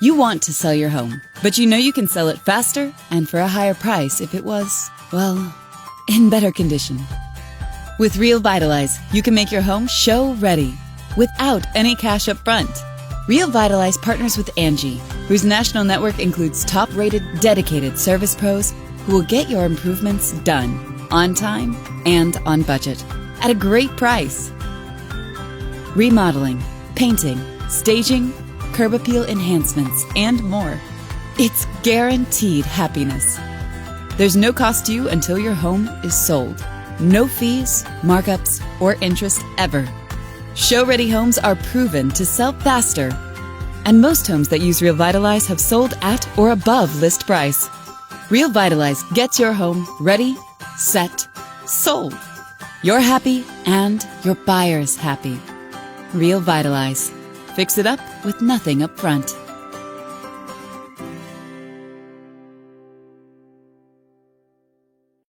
You want to sell your home, but you know you can sell it faster and for a higher price if it was, well, in better condition. With Realvitalize, you can make your home show-ready without any cash up front. Realvitalize partners with Angie, whose national network includes top-rated, dedicated service pros who will get your improvements done on time and on budget at a great price. Remodeling, painting, staging, curb appeal enhancements, and more. It's guaranteed happiness. There's no cost to you until your home is sold. No fees, markups, or interest ever. Show-ready homes are proven to sell faster. And most homes that use Realvitalize have sold at or above list price. Realvitalize gets your home ready, set, sold. You're happy and your buyer's happy. Realvitalize. Fix it up with nothing up front.